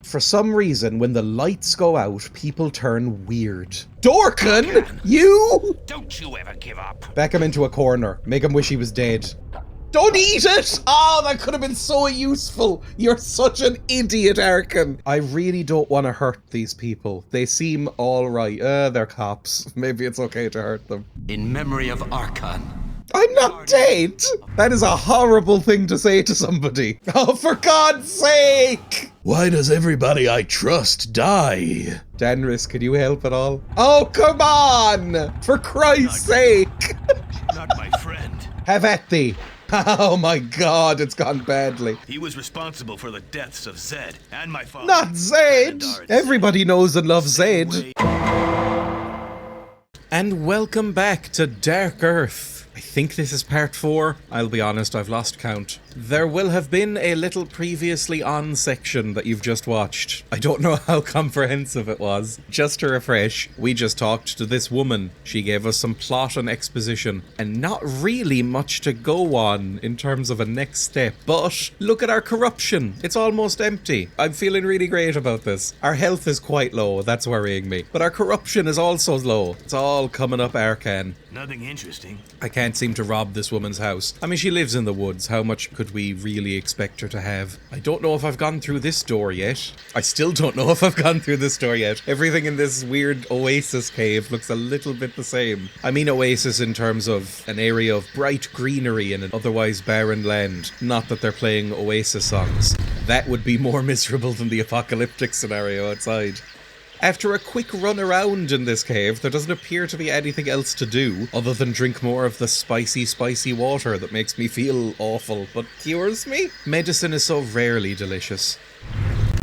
For some reason, when the lights go out, people turn weird. Arkhan! You? Don't you ever give up. Back him into a corner. Make him wish he was dead. Don't eat it! Oh, that could have been so useful. You're such an idiot, Arkhan. I really don't want to hurt these people. They seem alright. They're cops. Maybe it's okay to hurt them. In memory of Arkhan. I'm not dead! That is a horrible thing to say to somebody. Oh, for God's sake! Why does everybody I trust die? Danris, can you help at all? Oh, come on! For Christ's sake! Not my friend. Have at thee. Oh my God, it's gone badly. He was responsible for the deaths of Zed and my father. Not Zed! Everybody knows and loves Zed. And welcome back to Dark Earth. I think this is part 4. I'll be honest, I've lost count. There will have been a little previously on section that you've just watched. I don't know how comprehensive it was. Just to refresh, we just talked to this woman. She gave us some plot and exposition, and not really much to go on in terms of a next step. But look at our corruption. It's almost empty. I'm feeling really great about this. Our health is quite low, that's worrying me. But our corruption is also low. It's all coming up Arkhan. Nothing interesting. I can't seem to rob this woman's house. I mean, she lives in the woods. How much could we really expect her to have? I don't know if I've gone through this door yet. I still don't know if I've gone through this door yet. Everything in this weird oasis cave looks a little bit the same. I mean oasis in terms of an area of bright greenery in an otherwise barren land. Not that they're playing oasis songs. That would be more miserable than the apocalyptic scenario outside. After a quick run around in this cave, there doesn't appear to be anything else to do other than drink more of the spicy water that makes me feel awful but cures me. Medicine is so rarely delicious.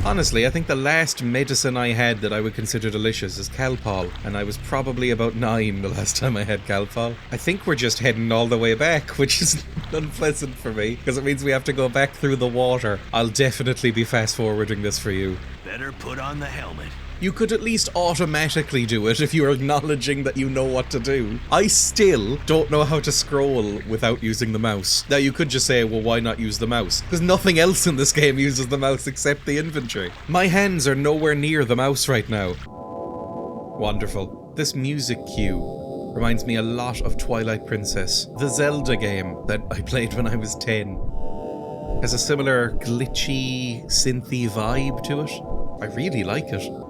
Honestly, I think the last medicine I had that I would consider delicious is Calpol, and I was probably about 9 the last time I had Calpol. I think we're just heading all the way back, which is unpleasant for me, because it means we have to go back through the water. I'll definitely be fast-forwarding this for you. Better put on the helmet. You could at least automatically do it if you're acknowledging that you know what to do. I still don't know how to scroll without using the mouse. Now you could just say, well, why not use the mouse? Because nothing else in this game uses the mouse except the inventory. My hands are nowhere near the mouse right now. Wonderful. This music cue reminds me a lot of Twilight Princess, the Zelda game that I played when I was 10. Has a similar glitchy, synthy vibe to it. I really like it.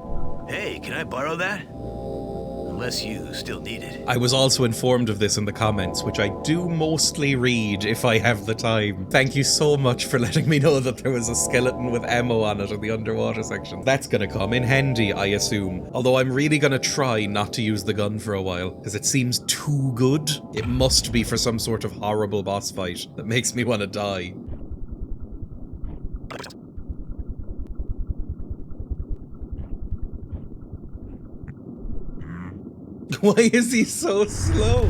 Hey, can I borrow that? Unless you still need it. I was also informed of this in the comments, which I do mostly read if I have the time. Thank you so much for letting me know that there was a skeleton with ammo on it in the underwater section. That's gonna come in handy, I assume. Although I'm really gonna try not to use the gun for a while, because it seems too good. It must be for some sort of horrible boss fight that makes me want to die. Why is he so slow?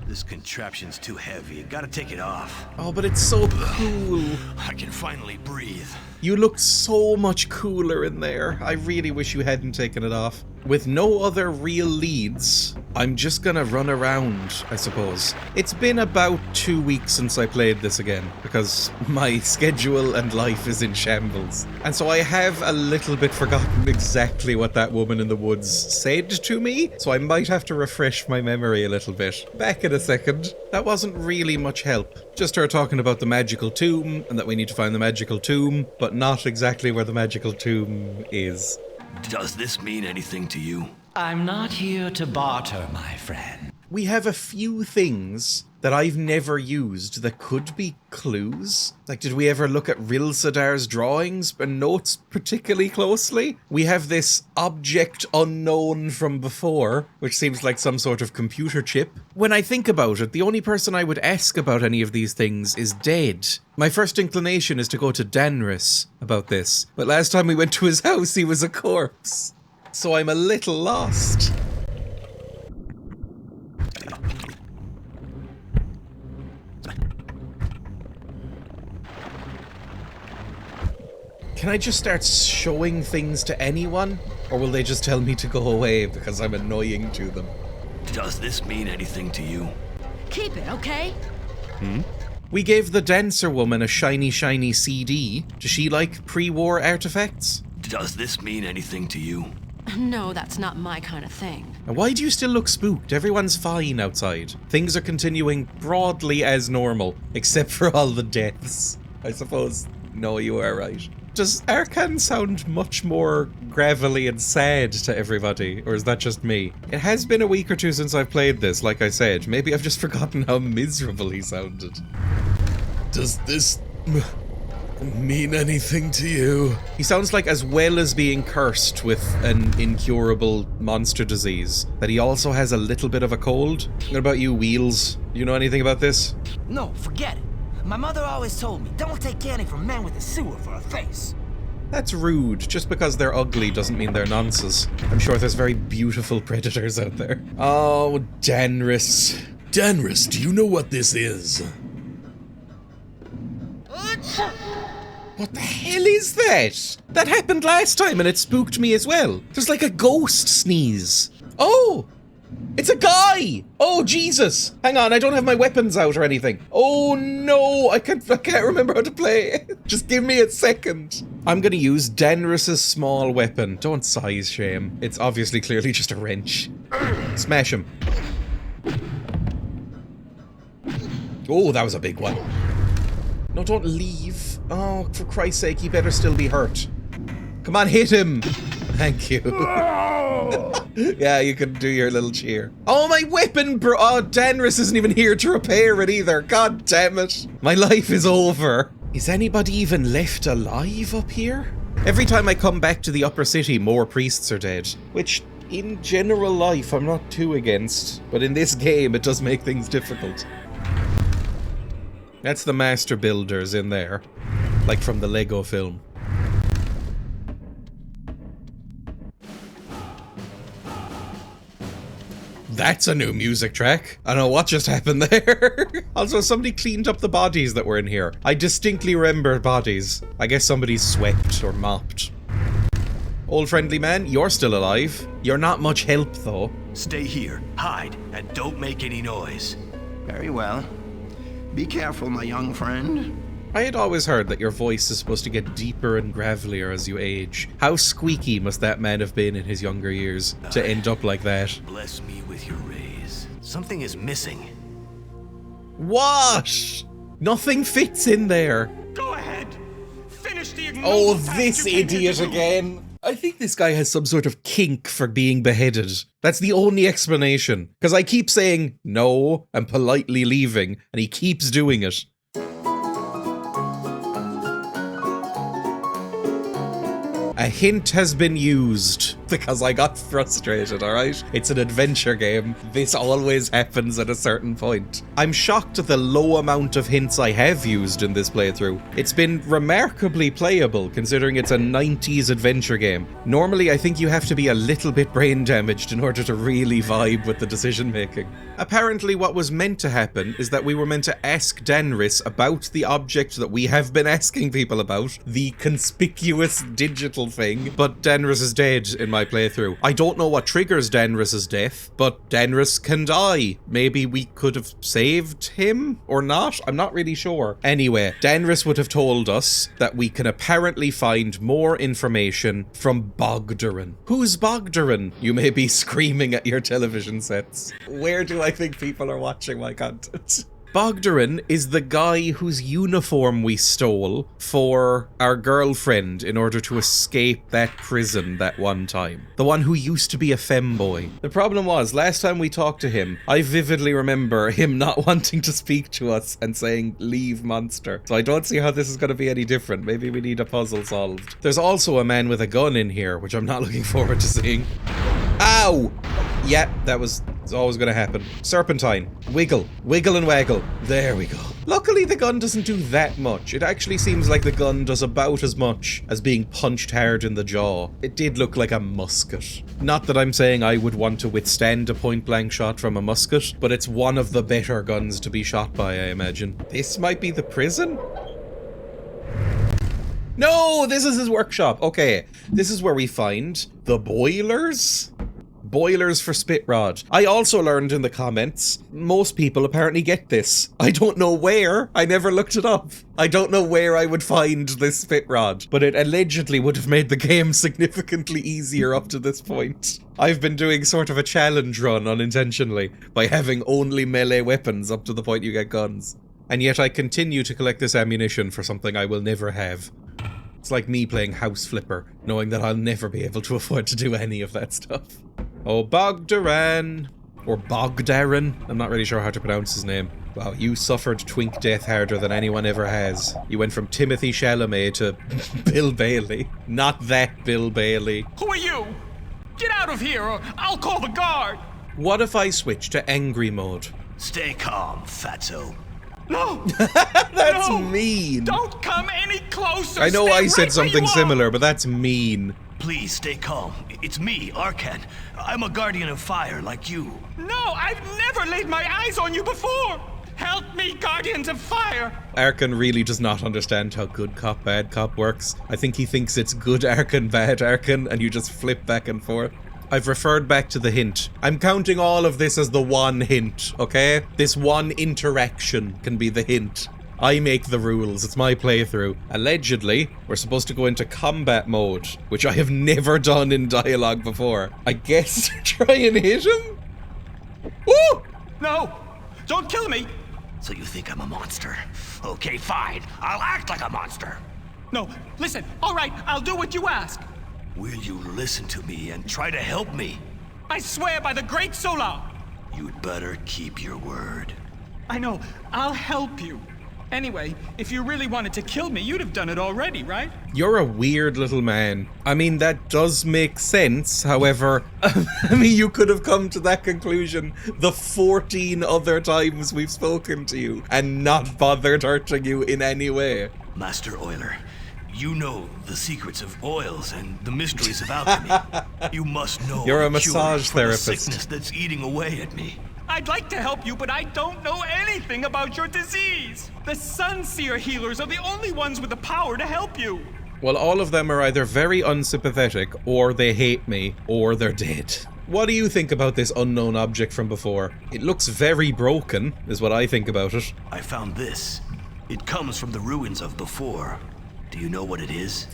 This contraption's too heavy. You gotta take it off. Oh, but it's so cool. I can finally breathe. You look so much cooler in there. I really wish you hadn't taken it off. With no other real leads, I'm just gonna run around, I suppose. It's been about 2 weeks since I played this again, because my schedule and life is in shambles. And so I have a little bit forgotten exactly what that woman in the woods said to me, so I might have to refresh my memory a little bit. Back in a second. That wasn't really much help. Just her talking about the magical tomb, and that we need to find the magical tomb, but not exactly where the magical tomb is. Does this mean anything to you? I'm not here to barter, my friend. We have a few things that I've never used that could be clues. Like, did we ever look at Rilsadar's drawings and notes particularly closely? We have this object unknown from before, which seems like some sort of computer chip. When I think about it, the only person I would ask about any of these things is dead. My first inclination is to go to Danris about this, but last time we went to his house, he was a corpse. So I'm a little lost. Can I just start showing things to anyone? Or will they just tell me to go away because I'm annoying to them? Does this mean anything to you? Keep it, okay? We gave the dancer woman a shiny CD. Does she like pre-war artifacts? Does this mean anything to you? No, that's not my kind of thing. And why do you still look spooked? Everyone's fine outside. Things are continuing broadly as normal, except for all the deaths. I suppose. No, you are right. Does Arkhan sound much more gravelly and sad to everybody, or is that just me? It has been a week or two since I've played this, like I said. Maybe I've just forgotten how miserable he sounded. Does this mean anything to you? He sounds like, as well as being cursed with an incurable monster disease, that he also has a little bit of a cold. What about you, Wheels? Do you know anything about this? No, forget it. My mother always told me, don't take candy from men with a sewer for a face. That's rude. Just because they're ugly doesn't mean they're nonsense. I'm sure there's very beautiful predators out there. Oh, Danris. Danris, do you know what this is? What the hell is that? That happened last time and it spooked me as well. There's like a ghost sneeze. Oh! It's a guy! Oh, Jesus! Hang on, I don't have my weapons out or anything. Oh no, I can't remember how to play. Just give me a second. I'm gonna use Danris's small weapon. Don't size shame. It's obviously clearly just a wrench. Smash him. Oh, that was a big one. No, don't leave. Oh, for Christ's sake, he better still be hurt. Come on, hit him. Thank you. Yeah, you can do your little cheer. Oh, my weapon, bro. Oh, Danris isn't even here to repair it either. God damn it. My life is over. Is anybody even left alive up here? Every time I come back to the upper city, more priests are dead. Which, in general life, I'm not too against. But in this game, it does make things difficult. That's the master builders in there. Like from the Lego film. That's a new music track. I don't know what just happened there. Also, somebody cleaned up the bodies that were in here. I distinctly remember bodies. I guess somebody swept or mopped. Old friendly man, you're still alive. You're not much help, though. Stay here, hide, and don't make any noise. Very well. Be careful, my young friend. I had always heard that your voice is supposed to get deeper and gravelier as you age. How squeaky must that man have been in his younger years to end up like that? Bless me with your rays. Something is missing. What? Nothing fits in there. Go ahead. Finish the Oh, this idiot again. I think this guy has some sort of kink for being beheaded. That's the only explanation. Because I keep saying no and politely leaving, and he keeps doing it. A hint has been used because I got frustrated, alright? It's an adventure game. This always happens at a certain point. I'm shocked at the low amount of hints I have used in this playthrough. It's been remarkably playable considering it's a 90s adventure game. Normally, I think you have to be a little bit brain damaged in order to really vibe with the decision making. Apparently, what was meant to happen is that we were meant to ask Danris about the object that we have been asking people about, the conspicuous digital thing, but Danris is dead in my playthrough. I don't know what triggers Danris's death, but Danris can die. Maybe we could have saved him or not? I'm not really sure. Anyway, Danris would have told us that we can apparently find more information from Bogdarin. Who's Bogdarin? You may be screaming at your television sets. Where do I think people are watching my content? Bogdarin is the guy whose uniform we stole for our girlfriend in order to escape that prison that one time. The one who used to be a femboy. The problem was, last time we talked to him, I vividly remember him not wanting to speak to us and saying, "Leave, monster." So I don't see how this is going to be any different. Maybe we need a puzzle solved. There's also a man with a gun in here, which I'm not looking forward to seeing. Ow! Yeah, it's always going to happen. Serpentine. Wiggle. Wiggle and waggle. There we go. Luckily, the gun doesn't do that much. It actually seems like the gun does about as much as being punched hard in the jaw. It did look like a musket. Not that I'm saying I would want to withstand a point-blank shot from a musket, but it's one of the better guns to be shot by, I imagine. This might be the prison? No, this is his workshop. Okay, this is where we find the boilers? Boilers for spit rod. I also learned in the comments, most people apparently get this. I don't know where. I never looked it up. I don't know where I would find this spit rod, but it allegedly would have made the game significantly easier up to this point. I've been doing sort of a challenge run unintentionally by having only melee weapons up to the point you get guns. And yet I continue to collect this ammunition for something I will never have. It's like me playing House Flipper, knowing that I'll never be able to afford to do any of that stuff. Oh, Bogdarin. Or Bogdarin. I'm not really sure how to pronounce his name. Wow, you suffered twink death harder than anyone ever has. You went from Timothy Chalamet to Bill Bailey. Not that Bill Bailey. Who are you? Get out of here or I'll call the guard. What if I switch to angry mode? Stay calm, fatso. No! That's No! mean. Don't come any closer! I know Stay I said right where something you are. similar, but that's mean. Please stay calm. It's me, Arkhan. I'm a guardian of fire like you. No, I've never laid my eyes on you before! Help me, Guardians of Fire! Arkhan really does not understand how good cop, bad cop works. I think he thinks it's good Arkhan, bad Arkhan, and you just flip back and forth. I've referred back to the hint. I'm counting all of this as the one hint, okay? This one interaction can be the hint. I make the rules, it's my playthrough. Allegedly, we're supposed to go into combat mode, which I have never done in dialogue before. I guess try and hit him? Woo! No! Don't kill me! So you think I'm a monster? Okay, fine. I'll act like a monster. No, listen, alright, I'll do what you ask. Will you listen to me and try to help me? I swear by the Great Solar! You'd better keep your word. I know, I'll help you. Anyway, if you really wanted to kill me, you'd have done it already, right? You're a weird little man. I mean, that does make sense, however, I mean, you could have come to that conclusion the 14 other times we've spoken to you and not bothered hurting you in any way. Master Oiler, you know the secrets of oils and the mysteries of alchemy. You must know You're a cure massage for the therapist. sickness that's eating away at me. I'd like to help you, but I don't know anything about your disease. The Sunseer healers are the only ones with the power to help you. Well, all of them are either very unsympathetic, or they hate me, or they're dead. What do you think about this unknown object from before? It looks very broken, is what I think about it. I found this. It comes from the ruins of before. Do you know what it is?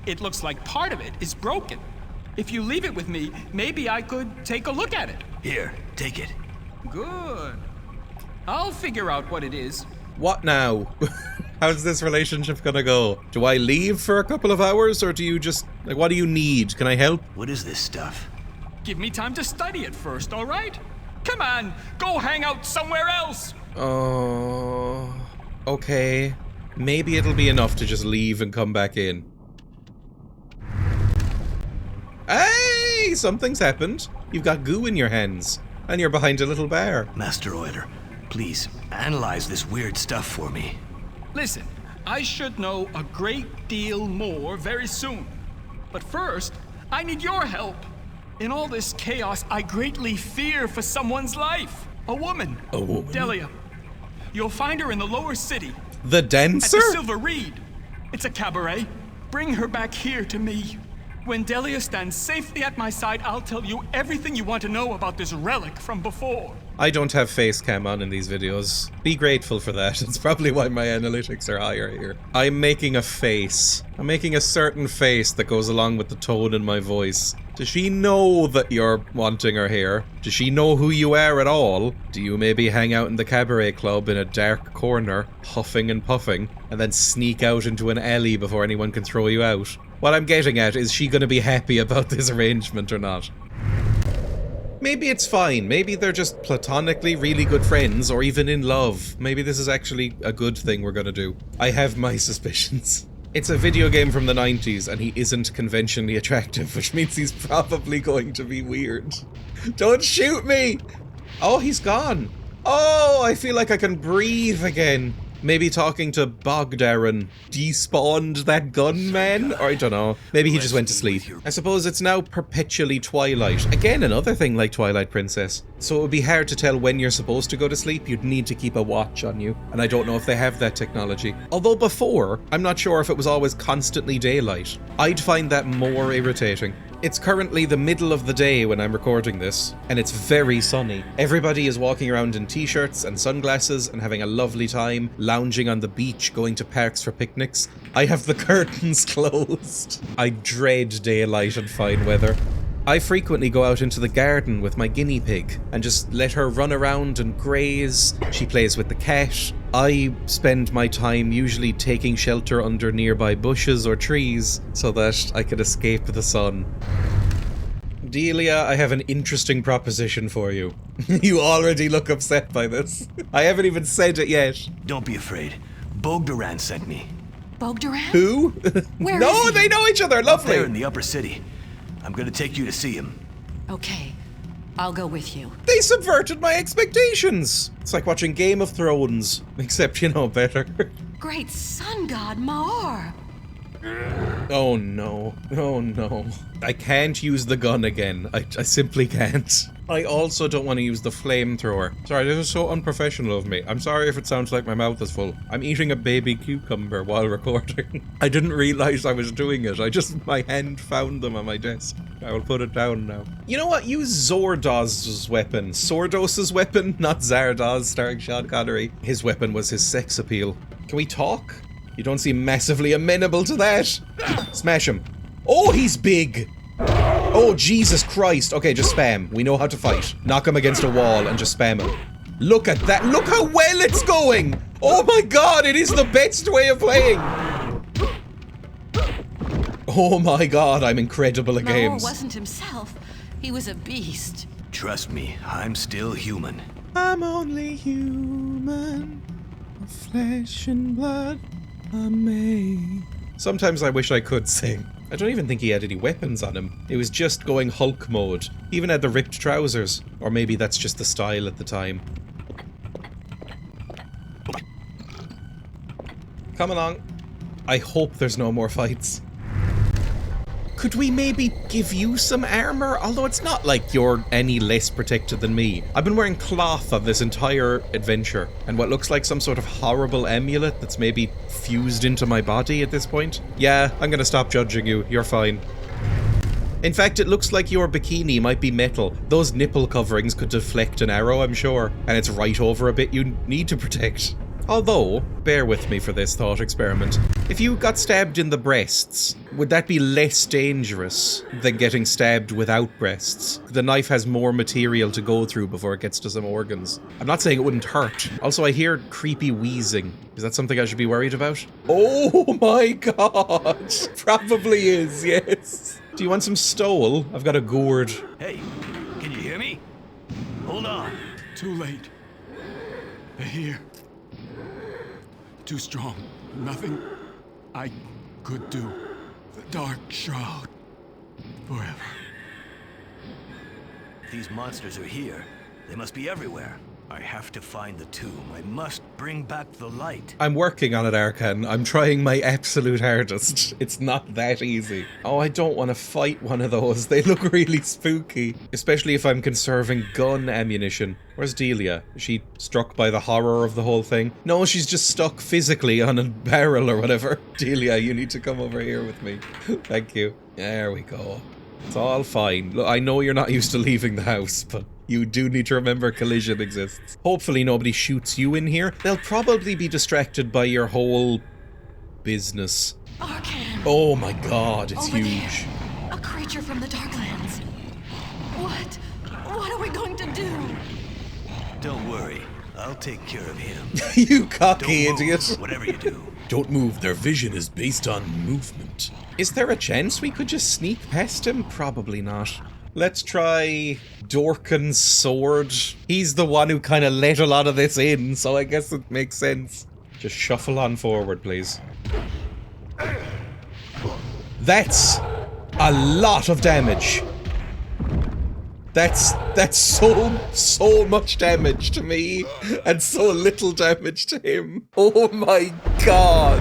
It looks like part of it is broken. If you leave it with me, maybe I could take a look at it. Here, take it. Good. I'll figure out what it is. What now? How's this relationship gonna go? Do I leave for a couple of hours, or do you just... like, what do you need? Can I help? What is this stuff? Give me time to study it first, all right? Come on, go hang out somewhere else. Oh... okay. Maybe it'll be enough to just leave and come back in. Hey! Something's happened. You've got goo in your hands. And you're behind a little bar. Master Oiler, please analyze this weird stuff for me. Listen, I should know a great deal more very soon. But first, I need your help. In all this chaos, I greatly fear for someone's life. A woman. A woman? Delia. You'll find her in the lower city. The At dancer? the Silver Reed. It's a cabaret. Bring her back here to me. When Delia stands safely at my side, I'll tell you everything you want to know about this relic from before. I don't have face cam on in these videos. Be grateful for that. It's probably why my analytics are higher here. I'm making a face. I'm making a certain face that goes along with the tone in my voice. Does she know that you're wanting her here? Does she know who you are at all? Do you maybe hang out in the cabaret club in a dark corner, huffing and puffing, and then sneak out into an alley before anyone can throw you out? What I'm getting at is she gonna be happy about this arrangement or not? Maybe it's fine. Maybe they're just platonically really good friends or even in love. Maybe this is actually a good thing we're gonna do. I have my suspicions. It's a video game from the 90s and he isn't conventionally attractive, which means he's probably going to be weird. Don't shoot me! Oh, he's gone. Oh, I feel like I can breathe again. Maybe talking to Bogdarin despawned that gunman? Or I don't know. Maybe he just went to sleep. I suppose it's now perpetually twilight. Again, another thing like Twilight Princess. So it would be hard to tell when you're supposed to go to sleep. You'd need to keep a watch on you. And I don't know if they have that technology. Although before, I'm not sure if it was always constantly daylight. I'd find that more irritating. It's currently the middle of the day when I'm recording this, and it's very sunny. Everybody is walking around in t-shirts and sunglasses and having a lovely time, lounging on the beach, going to parks for picnics. I have the curtains closed. I dread daylight and fine weather. I frequently go out into the garden with my guinea pig and just let her run around and graze. She plays with the cat. I spend my time usually taking shelter under nearby bushes or trees so that I can escape the sun. Delia, I have an interesting proposition for you. You already look upset by this. I haven't even said it yet. Don't be afraid. Bogdarin sent me. Bogdarin? Who? Where no, is he? they know each other. Up Lovely. there in the upper city. I'm gonna take you to see him. Okay, I'll go with you. They subverted my expectations. It's like watching Game of Thrones, except you know better. Great sun god, Maor! Oh no. Oh no. I can't use the gun again. I simply can't. I also don't want to use the flamethrower. Sorry, this is so unprofessional of me. I'm sorry if it sounds like my mouth is full. I'm eating a baby cucumber while recording. I didn't realize I was doing it. My hand found them on my desk. I will put it down now. You know what? Use Zordoz's weapon. Sordos's weapon, not Zardoz, starring Sean Connery. His weapon was his sex appeal. Can we talk? You don't seem massively amenable to that. Smash him. Oh, he's big. Oh, Jesus Christ. Okay, just spam. We know how to fight. Knock him against a wall and just spam him. Look at that. Look how well it's going. Oh my God, it is the best way of playing. Oh my God, I'm incredible at Maor games. wasn't himself. He was a beast. Trust me, I'm still human. I'm only human. Of flesh and blood. I'm made. Sometimes I wish I could sing. I don't even think he had any weapons on him. It was just going Hulk mode. He even had the ripped trousers. Or maybe that's just the style at the time. Come along. I hope there's no more fights. Could we maybe give you some armor? Although it's not like you're any less protected than me. I've been wearing cloth on this entire adventure, and what looks like some sort of horrible amulet that's maybe fused into my body at this point. Yeah, I'm gonna stop judging you. You're fine. In fact, it looks like your bikini might be metal. Those nipple coverings could deflect an arrow, I'm sure. And it's right over a bit you need to protect. Although, bear with me for this thought experiment. If you got stabbed in the breasts, would that be less dangerous than getting stabbed without breasts? The knife has more material to go through before it gets to some organs. I'm not saying it wouldn't hurt. Also, I hear creepy wheezing. Is that something I should be worried about? Oh my God! Probably is, yes. Do you want some stole? I've got a gourd. Hey, can you hear me? Hold on. Too late. They're here. Too strong. Nothing I could do. The dark shroud. Forever. If these monsters are here, they must be everywhere. I have to find the tomb. I must bring back the light. I'm working on it, Arkhan. I'm trying my absolute hardest. It's not that easy. Oh, I don't want to fight one of those. They look really spooky. Especially if I'm conserving gun ammunition. Where's Delia? Is she struck by the horror of the whole thing? No, she's just stuck physically on a barrel or whatever. Delia, you need to come over here with me. Thank you. There we go. It's all fine. Look, I know you're not used to leaving the house, but you do need to remember collision exists. Hopefully nobody shoots you in here. They'll probably be distracted by your whole business. Arkhan! Oh my God, it's Over huge. there. A creature from the Darklands. What? What are we going to do? Don't worry. I'll take care of him. You cocky Don't move, idiot. whatever you do. Don't move, their vision is based on movement. Is there a chance we could just sneak past him? Probably not. Let's try Dorkin's sword. He's the one who kind of let a lot of this in, so I guess it makes sense. Just shuffle on forward, please. That's a lot of damage. That's so much damage to me, and so little damage to him. Oh my God.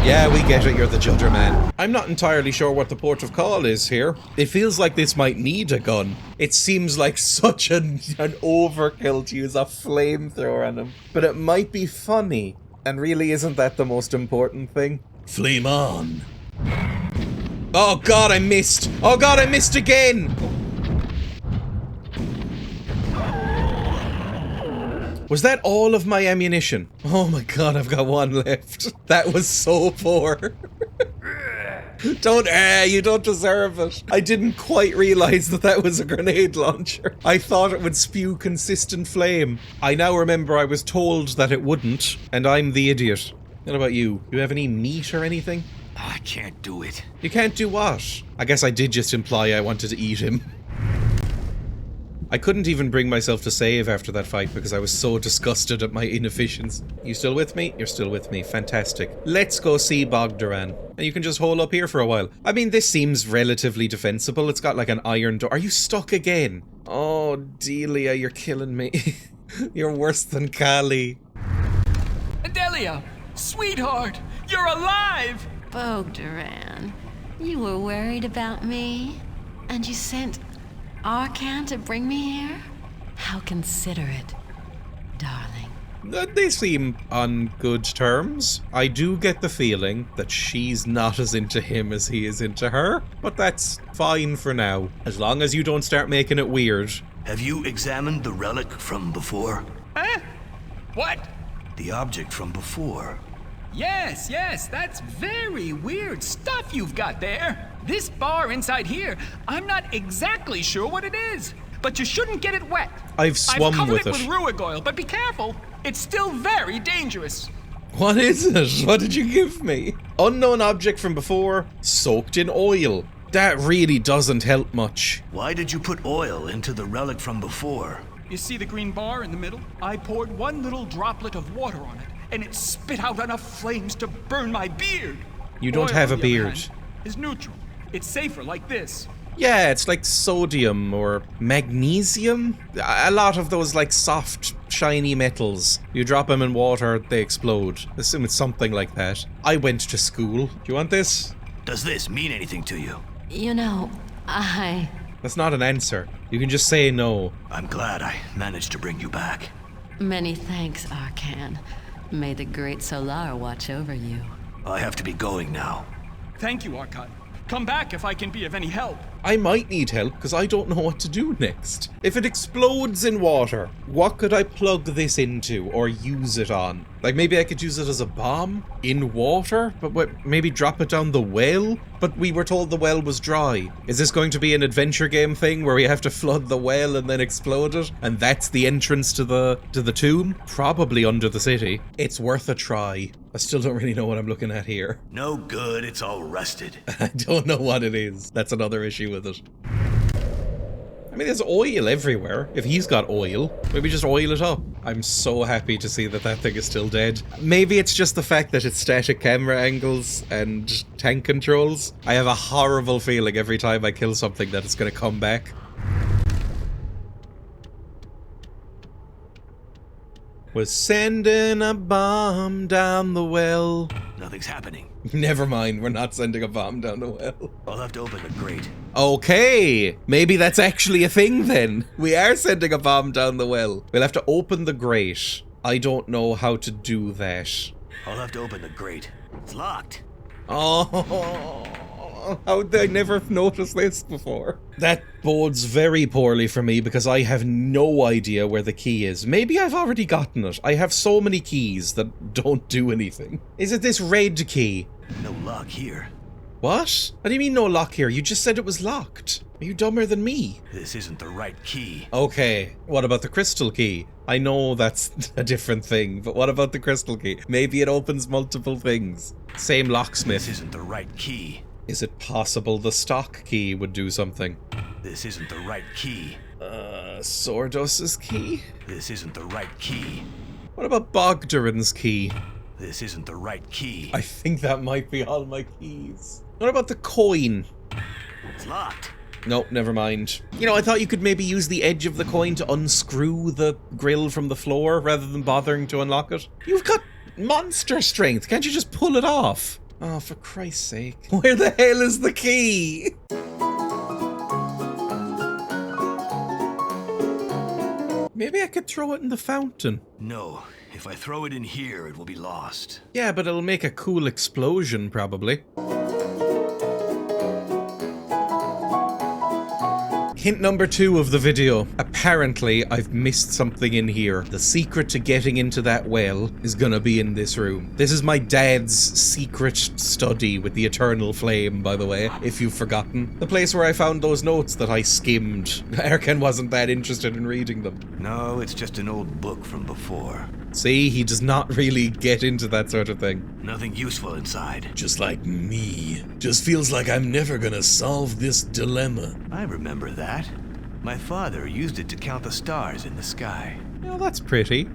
Yeah, we get it, you're the judger man. I'm not entirely sure what the port of call is here. It feels like this might need a gun. It seems like such an overkill to use a flamethrower on him. But it might be funny. And really, isn't that the most important thing? Flame on. Oh god, I missed! Oh god, I missed again! Was that all of my ammunition? Oh my god, I've got one left. That was so poor. You don't deserve it. I didn't quite realize that that was a grenade launcher. I thought it would spew consistent flame. I now remember I was told that it wouldn't, and I'm the idiot. What about you? Do you have any meat or anything? I can't do it. You can't do what? I guess I did just imply I wanted to eat him. I couldn't even bring myself to save after that fight because I was so disgusted at my inefficiency. You still with me? You're still with me. Fantastic. Let's go see Bogdarin. And you can just hold up here for a while. I mean, this seems relatively defensible. It's got like an iron door. Are you stuck again? Oh, Delia, you're killing me. You're worse than Kali. Delia, sweetheart, you're alive! Bogdarin, you were worried about me? And you sent Arkhan to bring me here? How considerate, darling. They seem on good terms. I do get the feeling that she's not as into him as he is into her, but that's fine for now. As long as you don't start making it weird. Have you examined the relic from before? Huh? What? The object from before. Yes, that's very weird stuff you've got there. This bar inside here, I'm not exactly sure what it is, but you shouldn't get it wet. I've swum with it. I've covered it with ruig oil, but be careful. It's still very dangerous. What is it? What did you give me? Unknown object from before, soaked in oil. That really doesn't help much. Why did you put oil into the relic from before? You see the green bar in the middle? I poured one little droplet of water on it, and it spit out enough flames to burn my beard. You don't Oil, have a on the other beard. hand, is neutral. It's safer like this. Yeah, it's like sodium or magnesium. A lot of those like soft, shiny metals. You drop them in water, they explode. Assume it's something like that. I went to school. Do you want this? Does this mean anything to you? You know, That's not an answer. You can just say no. I'm glad I managed to bring you back. Many thanks, Arkhan. May the great Solar watch over you. I have to be going now. Thank you, Arkhan. Come back if I can be of any help. I might need help because I don't know what to do next. If it explodes in water, what could I plug this into or use it on? Like maybe I could use it as a bomb in water, but maybe drop it down the well? But we were told the well was dry. Is this going to be an adventure game thing where we have to flood the well and then explode it? And that's the entrance to the tomb? Probably under the city. It's worth a try. I still don't really know what I'm looking at here. No good, it's all rusted. I don't know what it is. That's another issue with it. I mean, there's oil everywhere. If he's got oil, maybe just oil it up. I'm so happy to see that that thing is still dead. Maybe it's just the fact that it's static camera angles and tank controls. I have a horrible feeling every time I kill something that it's going to come back. Was sending a bomb down the well. Nothing's happening. Never mind, we're not sending a bomb down the well. I'll have to open the grate. Okay, maybe that's actually a thing then. We are sending a bomb down the well. We'll have to open the grate. I don't know how to do that. I'll have to open the grate. It's locked. Oh, how did I never have noticed this before? That bodes very poorly for me because I have no idea where the key is. Maybe I've already gotten it. I have so many keys that don't do anything. Is it this red key? No lock here. What? What do you mean no lock here? You just said it was locked. Are you dumber than me? This isn't the right key. Okay, what about the crystal key? I know that's a different thing, but what about the crystal key? Maybe it opens multiple things. Same locksmith. This isn't the right key. Is it possible the stock key would do something? This isn't the right key. Sordos's key? This isn't the right key. What about Bogdarin's key? This isn't the right key. I think that might be all my keys. What about the coin? It's locked. Nope, never mind. You know, I thought you could maybe use the edge of the coin to unscrew the grill from the floor rather than bothering to unlock it. You've got monster strength. Can't you just pull it off? Oh, for Christ's sake. Where the hell is the key? Maybe I could throw it in the fountain. No, if I throw it in here, it will be lost. Yeah, but it'll make a cool explosion, probably. Hint number 2 of the video. Apparently, I've missed something in here. The secret to getting into that well is gonna be in this room. This is my dad's secret study with the eternal flame, by the way, if you've forgotten. The place where I found those notes that I skimmed. Arkhan wasn't that interested in reading them. No, it's just an old book from before. See, he does not really get into that sort of thing. Nothing useful inside. Just like me. Just feels like I'm never gonna solve this dilemma. I remember that. My father used it to count the stars in the sky. Well, that's pretty.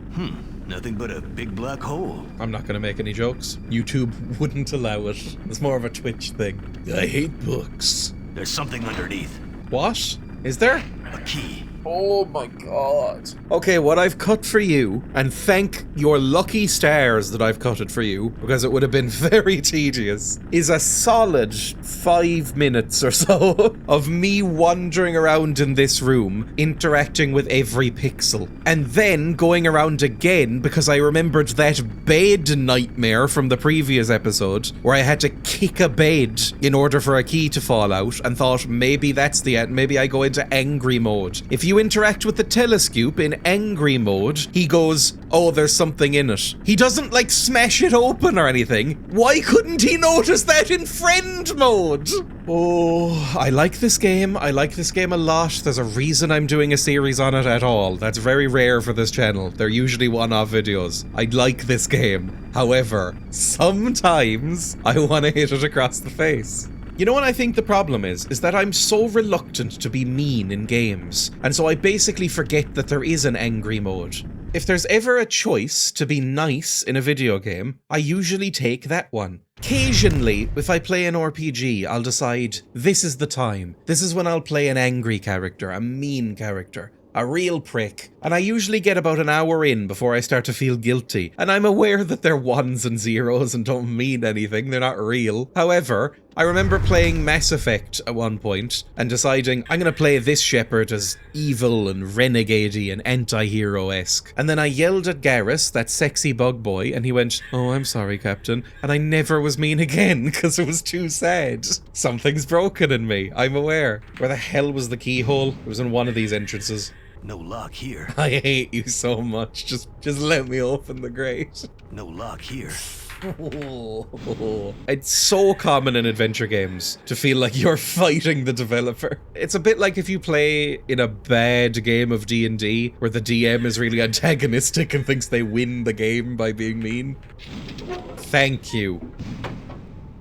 Nothing but a big black hole. I'm not gonna make any jokes. YouTube wouldn't allow it. It's more of a Twitch thing. I hate books. There's something underneath. What? Is there? A key. Oh my god. Okay, what I've cut for you, and thank your lucky stars that I've cut it for you, because it would have been very tedious, is a solid 5 minutes or so of me wandering around in this room, interacting with every pixel, and then going around again because I remembered that bed nightmare from the previous episode, where I had to kick a bed in order for a key to fall out, and thought maybe that's the end, maybe I go into angry mode. If you interact with the telescope in angry mode, he goes, oh, there's something in it. He doesn't like smash it open or anything. Why couldn't he notice that in friend mode? Oh, I like this game. I like this game a lot. There's a reason I'm doing a series on it at all. That's very rare for this channel. They're usually one-off videos. I like this game. However, sometimes I want to hit it across the face. You know what I think the problem is that I'm so reluctant to be mean in games, and so I basically forget that there is an angry mode. If there's ever a choice to be nice in a video game, I usually take that one. Occasionally, if I play an RPG, I'll decide this is the time. This is when I'll play an angry character, a mean character. A real prick. And I usually get about an hour in before I start to feel guilty. And I'm aware that they're ones and zeros and don't mean anything, they're not real. However, I remember playing Mass Effect at one point and deciding I'm gonna play this Shepard as evil and renegade-y and anti-hero-esque. And then I yelled at Garrus, that sexy bug boy, and he went, oh, I'm sorry, Captain. And I never was mean again because it was too sad. Something's broken in me, I'm aware. Where the hell was the keyhole? It was in one of these entrances. No lock here. I hate you so much. Just let me open the grate. No lock here. It's so common in adventure games to feel like you're fighting the developer. It's a bit like if you play in a bad game of D&D where the DM is really antagonistic and thinks they win the game by being mean. Thank you.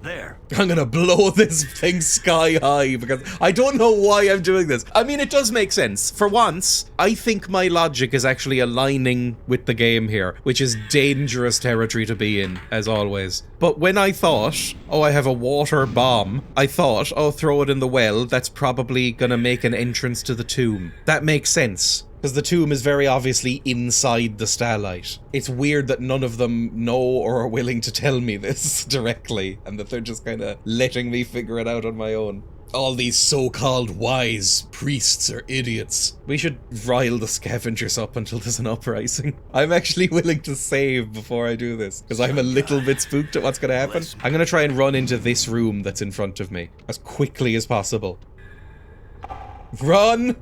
There. I'm gonna blow this thing sky high because I don't know why I'm doing this. I mean, it does make sense. For once, I think my logic is actually aligning with the game here, which is dangerous territory to be in, as always. But when I thought, oh, I have a water bomb, I thought, oh, throw it in the well, that's probably gonna make an entrance to the tomb. That makes sense. Because the tomb is very obviously inside the starlight. It's weird that none of them know or are willing to tell me this directly, and that they're just kind of letting me figure it out on my own. All these so-called wise priests are idiots. We should rile the scavengers up until there's an uprising. I'm actually willing to save before I do this, because I'm a little bit spooked at what's going to happen. I'm going to try and run into this room that's in front of me as quickly as possible. Run!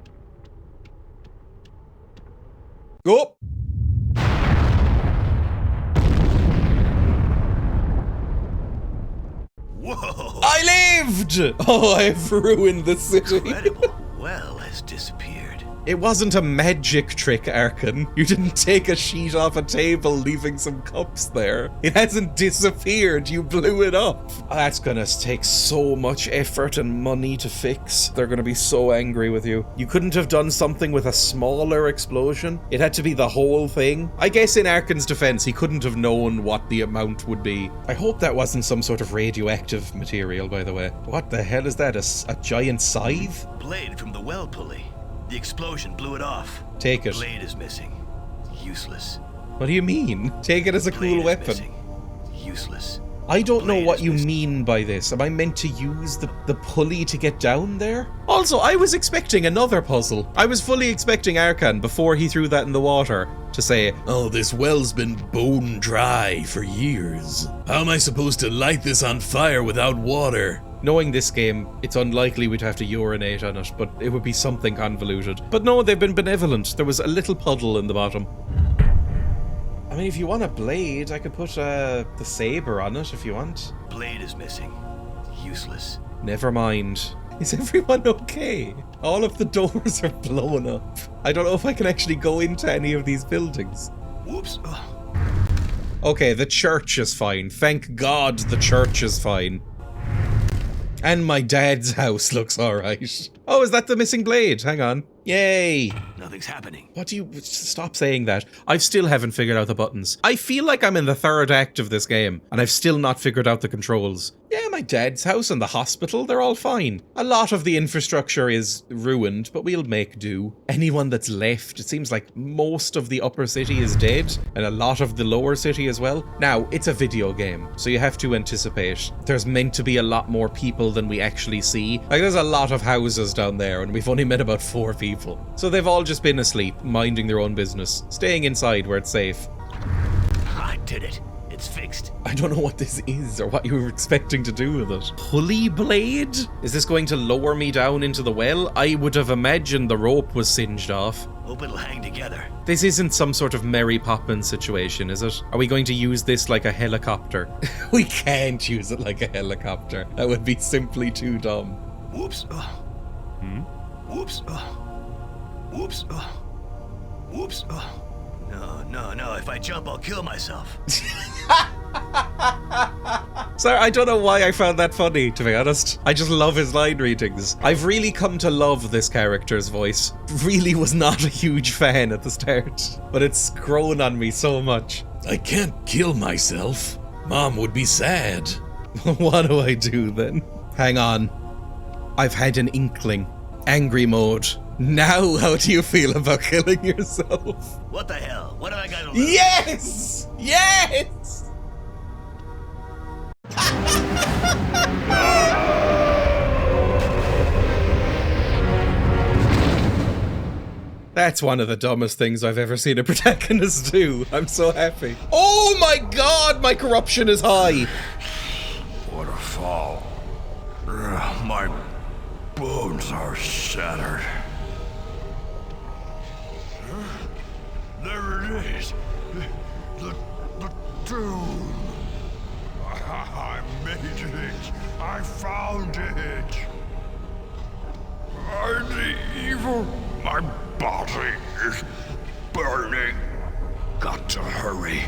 Go! Whoa! I lived! Oh, I've ruined the city. Incredible. Well has disappeared. It wasn't a magic trick, Arkhan. You didn't take a sheet off a table, leaving some cups there. It hasn't disappeared, you blew it up. That's gonna take so much effort and money to fix. They're gonna be so angry with you. You couldn't have done something with a smaller explosion? It had to be the whole thing? I guess in Arkhan's defense, he couldn't have known what the amount would be. I hope that wasn't some sort of radioactive material, by the way. What the hell is that, a giant scythe? Blade from the well pulley. The explosion blew it off. Take it. Blade is missing. Useless. What do you mean? Take it as a cool weapon. Missing. Useless. I don't know Blade what is you missing. mean by this. Am I meant to use the pulley to get down there? Oh, Also, I was expecting another puzzle. I was fully expecting Arkhan, before he threw that in the water, to say, Oh, this well's been bone dry for years. How am I supposed to light this on fire without water? knowing this game, it's unlikely we'd have to urinate on it, but it would be something convoluted. But no, they've been benevolent. There was a little puddle in the bottom. I mean, if you want a blade, I could put the saber on it if you want. Blade is missing. Useless. Never mind. Is everyone okay? All of the doors are blown up. I don't know if I can actually go into any of these buildings. Whoops. Okay, the church is fine. Thank God the church is fine. And my dad's house looks alright. Oh, is that the missing blade? Hang on. Yay! Nothing's happening. What do you... Stop saying that. I still haven't figured out the buttons. I feel like I'm in the third act of this game, and I've still not figured out the controls. Yeah, my dad's house and the hospital, they're all fine. A lot of the infrastructure is ruined, but we'll make do. Anyone that's left, it seems like most of the upper city is dead, and a lot of the lower city as well. Now, it's a video game, so you have to anticipate. There's meant to be a lot more people than we actually see. Like, there's a lot of houses down there, and we've only met about 4 people. So they've all just been asleep, minding their own business, staying inside where it's safe. I did it. It's fixed. I don't know what this is or what you were expecting to do with it. Pulley blade? Is this going to lower me down into the well? I would have imagined the rope was singed off. Hope it'll hang together. This isn't some sort of Mary Poppins situation, is it? Are we going to use this like a helicopter? We can't use it like a helicopter. That would be simply too dumb. Whoops. Whoops. Whoops. Whoops. No. If I jump, I'll kill myself. Sorry, I don't know why I found that funny, to be honest. I just love his line readings. I've really come to love this character's voice. Really was not a huge fan at the start, but it's grown on me so much. I can't kill myself. Mom would be sad. What do I do then? Hang on. I've had an inkling. Angry mode. Now, how do you feel about killing yourself? What the hell? What have I got to lose? Yes! Yes! That's one of the dumbest things I've ever seen a protagonist do. I'm so happy. Oh my god, my corruption is high. What a fall. My bones are shattered. There it is. The tomb. I made it. I found it. I'm evil. My body is burning. Got to hurry.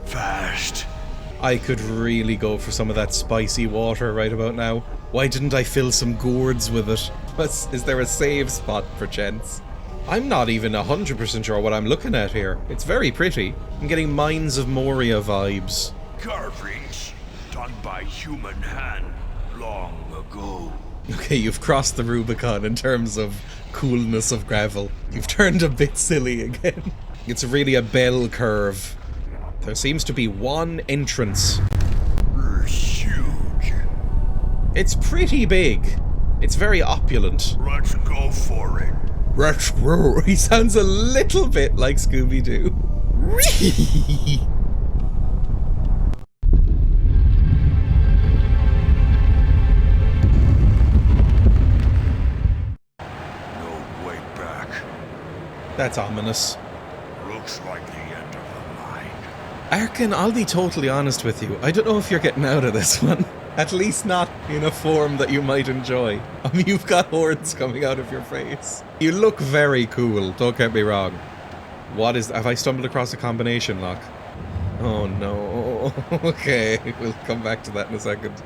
Fast. I could really go for some of that spicy water right about now. Why didn't I fill some gourds with it? Is there a save spot, perchance? I'm not even 100% sure what I'm looking at here. It's very pretty. I'm getting Mines of Moria vibes. Carvings done by human hand long ago. Okay, you've crossed the Rubicon in terms of coolness of gravel. You've turned a bit silly again. It's really a bell curve. There seems to be one entrance. It's huge. It's pretty big. It's very opulent. Let's go for it. Let's go. He sounds a little bit like Scooby-Doo. No way back. That's ominous. Looks like the end of the line. Arkhan, I'll be totally honest with you. I don't know if you're getting out of this one. At least not in a form that you might enjoy. I mean, you've got horns coming out of your face. You look very cool, don't get me wrong. Have I stumbled across a combination lock? Oh no. Okay, we'll come back to that in a second.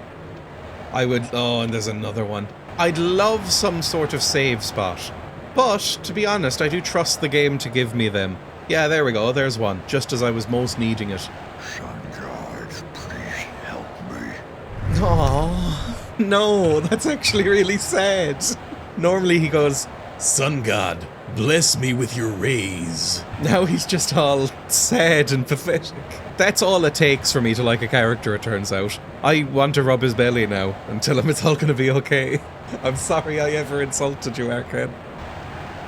And there's another one. I'd love some sort of save spot. But, to be honest, I do trust the game to give me them. Yeah, there we go, there's one, just as I was most needing it. Sun gods, please help me. Oh no, that's actually really sad. Normally he goes, Sun God, bless me with your rays. now he's just all sad and pathetic. That's all it takes for me to like a character, it turns out. I want to rub his belly now and tell him it's all gonna be okay. I'm sorry I ever insulted you, Arkhan.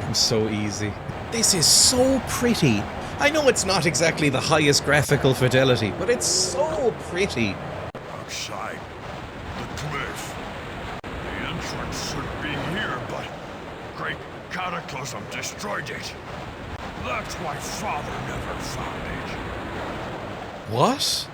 I'm so easy. This is so pretty. I know it's not exactly the highest graphical fidelity, but it's so pretty. Outside the cliff. The entrance should be here, but great cataclysm destroyed it. That's why Father never found it. What?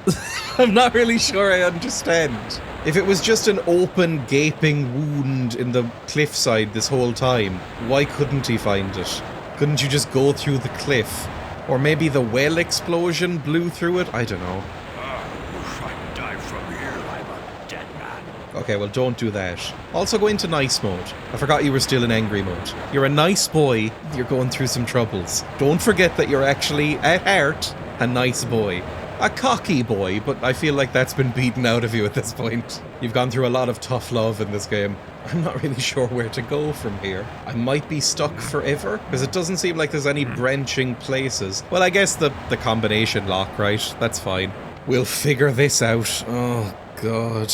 I'm not really sure I understand. If it was just an open, gaping wound in the cliffside this whole time, why couldn't he find it? Couldn't you just go through the cliff? Or maybe the well explosion blew through it? I don't know. If I die from here, I'm a dead man. Okay, well, don't do that. Also go into nice mode. I forgot you were still in angry mode. You're a nice boy. You're going through some troubles. Don't forget that you're actually, at heart, a nice boy. A cocky boy, but I feel like that's been beaten out of you at this point. You've gone through a lot of tough love in this game. I'm not really sure where to go from here. I might be stuck forever, because it doesn't seem like there's any branching places. Well, I guess the combination lock, right? That's fine. We'll figure this out. Oh, God.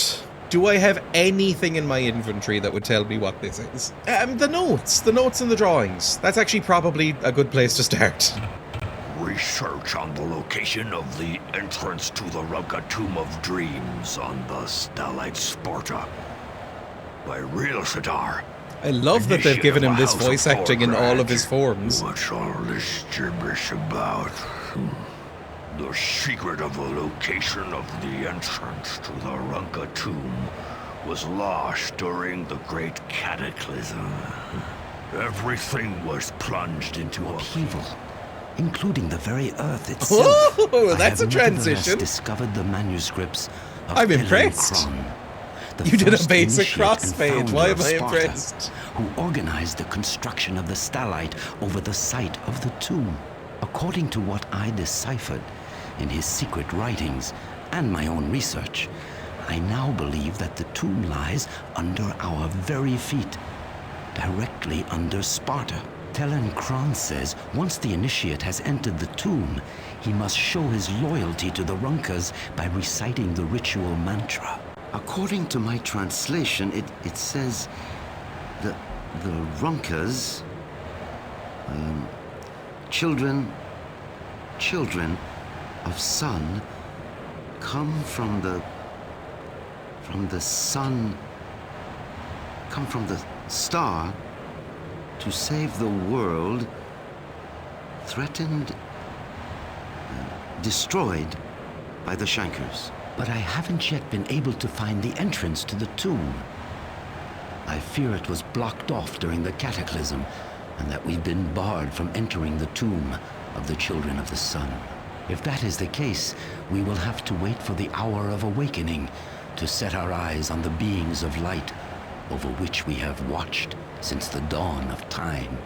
Do I have anything in my inventory that would tell me what this is? The notes and the drawings. That's actually probably a good place to start. Research on the location of the entrance to the Runka Tomb of Dreams on the Starlight Sparta by Real Sadar. I love that they've given him this voice acting in all of his forms. What's all this gibberish about? The secret of the location of the entrance to the Runka Tomb was lost during the Great Cataclysm. Everything was plunged into upheaval, including the very earth itself. Oh, that's a I have transition. Discovered the manuscripts of I'm impressed. You did a basic crossfade. Why am I impressed? Who organized the construction of the Starlight over the site of the tomb. According to what I deciphered in his secret writings and my own research, I now believe that the tomb lies under our very feet, directly under Sparta. Telenkron says once the initiate has entered the tomb, he must show his loyalty to the Runkas by reciting the ritual mantra. According to my translation, it says the Runkas, children of sun, come from the sun, come from the star to save the world, threatened, destroyed by the Shankers. But I haven't yet been able to find the entrance to the tomb. I fear it was blocked off during the cataclysm, and that we've been barred from entering the tomb of the Children of the Sun. If that is the case, we will have to wait for the hour of awakening to set our eyes on the beings of light over which we have watched since the dawn of time.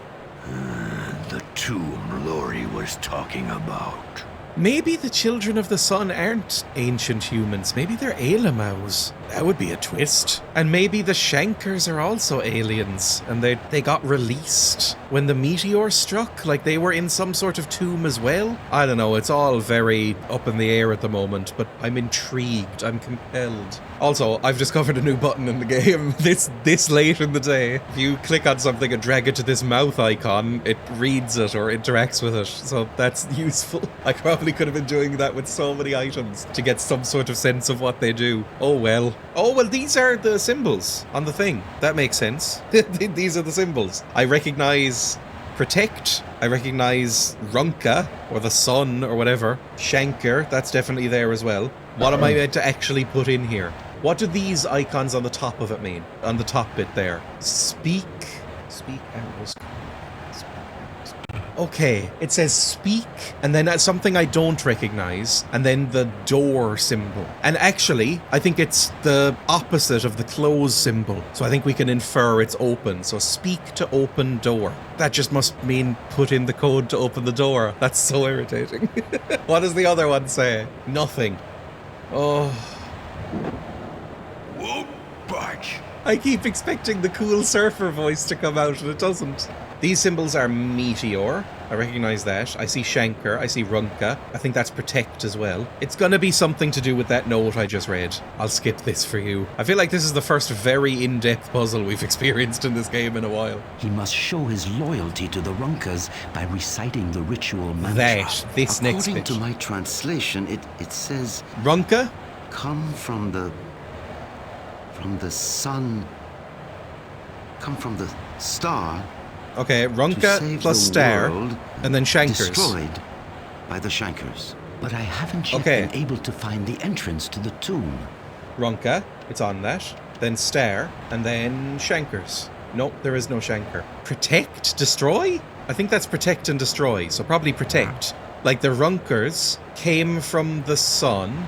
The tomb Lori was talking about. Maybe the Children of the Sun aren't ancient humans. Maybe they're Alamaus. That would be a twist. And maybe the Shankers are also aliens, and they got released when the meteor struck, like they were in some sort of tomb as well. I don't know, it's all very up in the air at the moment, but I'm intrigued, I'm compelled. Also, I've discovered a new button in the game this late in the day. If you click on something and drag it to this mouth icon, it reads it or interacts with it, so that's useful. I probably could have been doing that with so many items to get some sort of sense of what they do. Oh well. Oh well, these are the symbols on the thing. That makes sense. These are the symbols. I recognize Protect. I recognize Runka, or the sun, or whatever. Shanker, that's definitely there as well. What am I meant to actually put in here? What do these icons on the top of it mean? On the top bit there. Speak arrows. Okay, it says speak, and then that's something I don't recognize, and then the door symbol. And actually, I think it's the opposite of the close symbol. So I think we can infer it's open. So speak to open door. That just must mean put in the code to open the door. That's so irritating. What does the other one say? Nothing. Oh. Whoa, budge. I keep expecting the cool surfer voice to come out, and it doesn't. These symbols are meteor. I recognize that. I see Shankar. I see Runka. I think that's protect as well. It's gonna be something to do with that note I just read. I'll skip this for you. I feel like this is the first very in-depth puzzle we've experienced in this game in a while. He must show his loyalty to the Runkas by reciting the ritual mantra. This next bit. According to my translation, it says... Runka? Come from the sun... Come from the star... Okay, Runka plus star, and then Shankars. Destroyed by the Shankars. But I haven't yet been able to find the entrance to the tomb. Runka, it's on that. Then star, and then Shankars. Nope, there is no Shankar. Protect? Destroy? I think that's protect and destroy, so probably protect. Like the Runkers came from the sun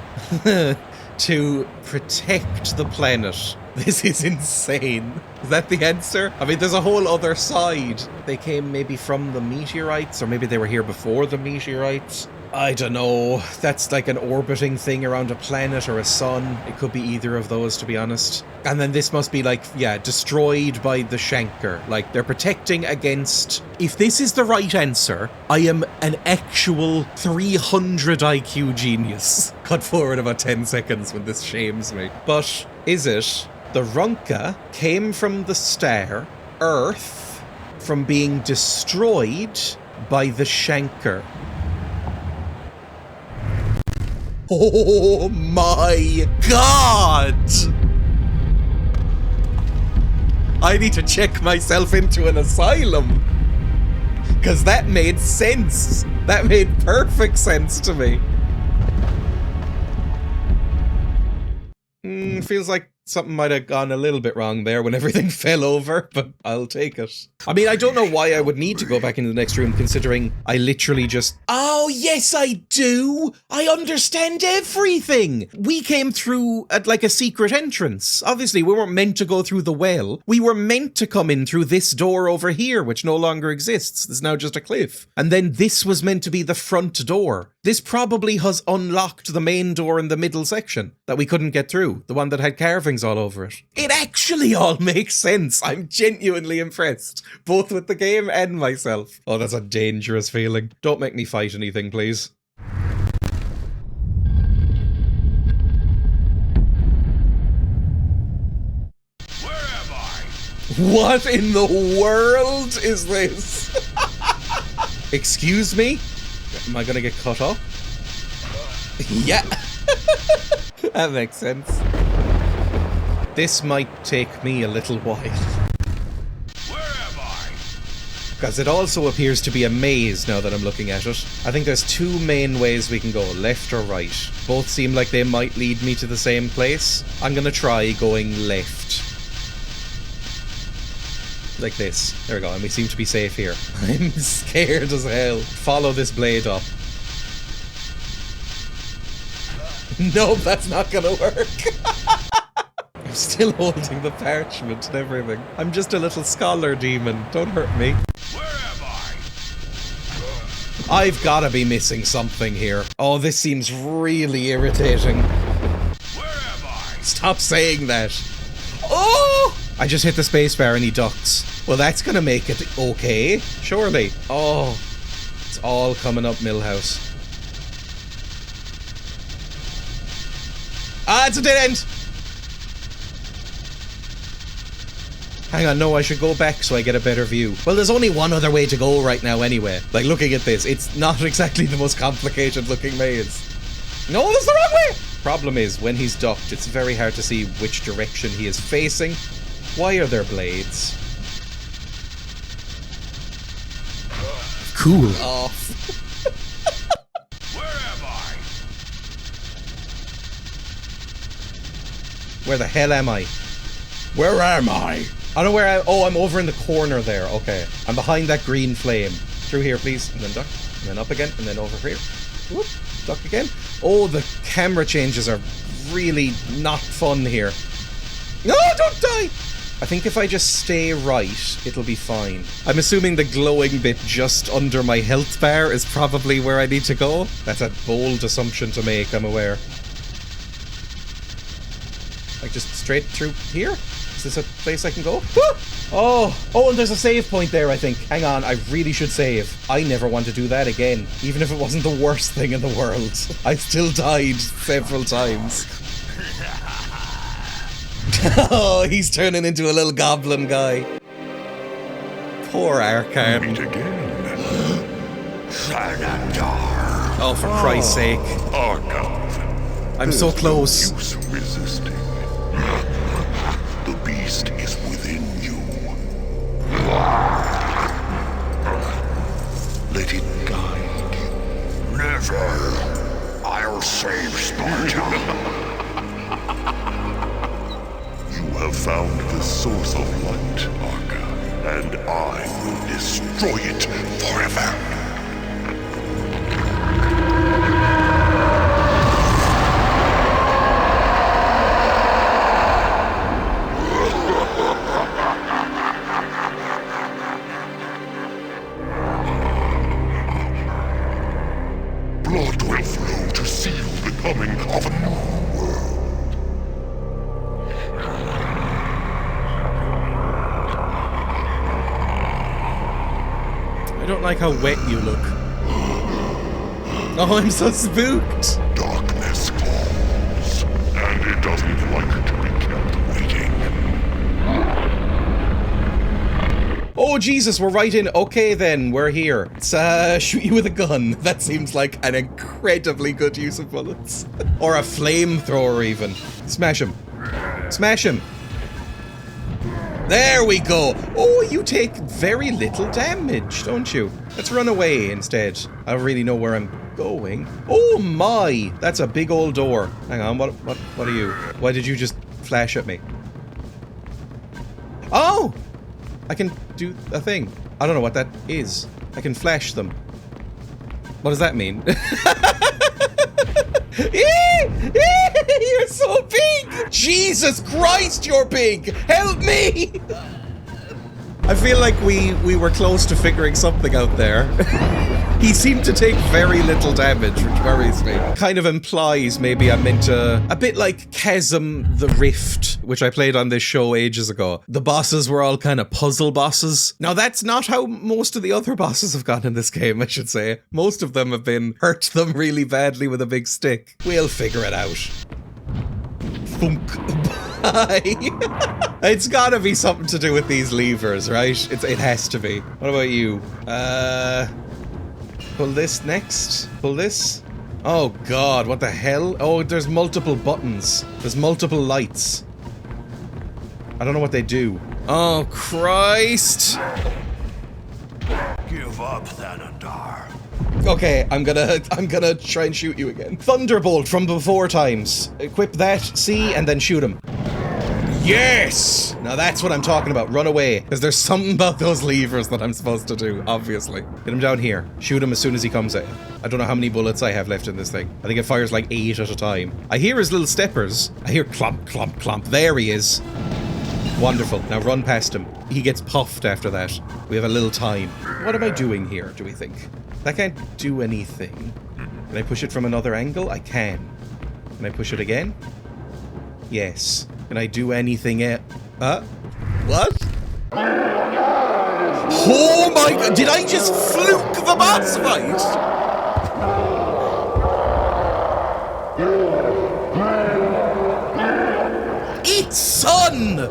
to protect the planet. This is insane. Is that the answer? I mean, there's a whole other side. They came maybe from the meteorites, or maybe they were here before the meteorites. I don't know. That's like an orbiting thing around a planet or a sun. It could be either of those, to be honest. And then this must be like, yeah, destroyed by the Shankar. Like, they're protecting against... If this is the right answer, I am an actual 300 IQ genius. Cut forward about 10 seconds when this shames me. But is it... The Runka came from the star, Earth, from being destroyed by the Shankar. Oh my god! I need to check myself into an asylum. Because that made sense. That made perfect sense to me. Feels like something might have gone a little bit wrong there when everything fell over, but I'll take it. I mean, I don't know why I would need to go back into the next room, considering I literally just... Oh, yes, I do! I understand everything! We came through at, like, a secret entrance. Obviously, we weren't meant to go through the well. We were meant to come in through this door over here, which no longer exists. There's now just a cliff. And then this was meant to be the front door. This probably has unlocked the main door in the middle section that we couldn't get through, the one that had carvings all over it. It actually all makes sense. I'm genuinely impressed, both with the game and myself. Oh, that's a dangerous feeling. Don't make me fight anything, please. Where am I? What in the world is this? Excuse me? Am I gonna get cut off? Yeah. That makes sense. This might take me a little while. Where am I? Because it also appears to be a maze now that I'm looking at it. I think there's two main ways we can go, left or right. Both seem like they might lead me to the same place. I'm gonna try going left. Like this. There we go, and we seem to be safe here. I'm scared as hell. Follow this blade up. Nope, that's not gonna work. I'm still holding the parchment and everything. I'm just a little scholar demon. Don't hurt me. Where am I? I've gotta be missing something here. Oh, this seems really irritating. Where am I? Stop saying that. Oh! I just hit the spacebar and he ducks. Well, that's gonna make it okay, surely. Oh, it's all coming up Millhouse. Ah, it's a dead end! Hang on, no, I should go back so I get a better view. Well, there's only one other way to go right now anyway. Like, looking at this, it's not exactly the most complicated looking maze. No, that's the wrong way! Problem is, when he's ducked, it's very hard to see which direction he is facing. Why are there blades? Cool off. Where am I? Where the hell am I? Where am I? I don't know where I... Oh, I'm over in the corner there. Okay. I'm behind that green flame. Through here, please. And then duck. And then up again. And then over here. Whoop. Duck again. Oh, the camera changes are really not fun here. No, don't die! I think if I just stay right, it'll be fine. I'm assuming the glowing bit just under my health bar is probably where I need to go. That's a bold assumption to make, I'm aware. Like, just straight through here? Is this a place I can go? Oh, and there's a save point there, I think. Hang on, I really should save. I never want to do that again, even if it wasn't the worst thing in the world. I still died several times. Oh, he's turning into a little goblin guy. Poor Arkhan. Meet again. Xanadar. Oh, for Christ's sake. Arkhan. I'm so close. No use resisting. The beast is within you. Let it guide you. Never. I'll save Sparta. You have found the source of light, Arkhan, and I will destroy it forever. Blood will flow to seal the coming of a new world. I don't like how wet you look. Oh, I'm so spooked. Darkness calls, and it doesn't like to be kept waiting. Oh, Jesus, we're right in. Okay, then, we're here. Let's shoot you with a gun. That seems like an incredibly good use of bullets. Or a flamethrower, even. Smash him. Smash him. There we go. Oh, you take very little damage, don't you? Let's run away instead. I don't really know where I'm going. Oh my, that's a big old door. Hang on, what are you? Why did you just flash at me? Oh! I can do a thing. I don't know what that is. I can flash them. What does that mean? You're so big! Jesus Christ, you're big! Help me! I feel like we were close to figuring something out there. He seemed to take very little damage, which worries me. Kind of implies maybe I'm into a bit like Chasm the Rift, which I played on this show ages ago. The bosses were all kind of puzzle bosses. Now that's not how most of the other bosses have gone in this game, I should say. Most of them have been hurt them really badly with a big stick. We'll figure it out. Thunk. Bye. It's gotta be something to do with these levers, right? It has to be. What about you? Pull this next. Pull this. Oh god, what the hell? Oh, there's multiple buttons. There's multiple lights. I don't know what they do. Oh, Christ. Give up, Xanadar. Okay, I'm gonna try and shoot you again. Thunderbolt from before times. Equip that, C, and then shoot him. Yes! Now that's what I'm talking about. Run away. Because there's something about those levers that I'm supposed to do, obviously. Get him down here. Shoot him as soon as he comes in. I don't know how many bullets I have left in this thing. I think it fires like 8 at a time. I hear his little steppers. I hear clomp, clomp, clomp. There he is. Wonderful. Now run past him. He gets puffed after that. We have a little time. What am I doing here, do we think? That can't do anything. Can I push it from another angle? I can. Can I push it again? Yes. Can I do anything else? What? Oh my god! Did I just fluke the boss fight? Eat sun!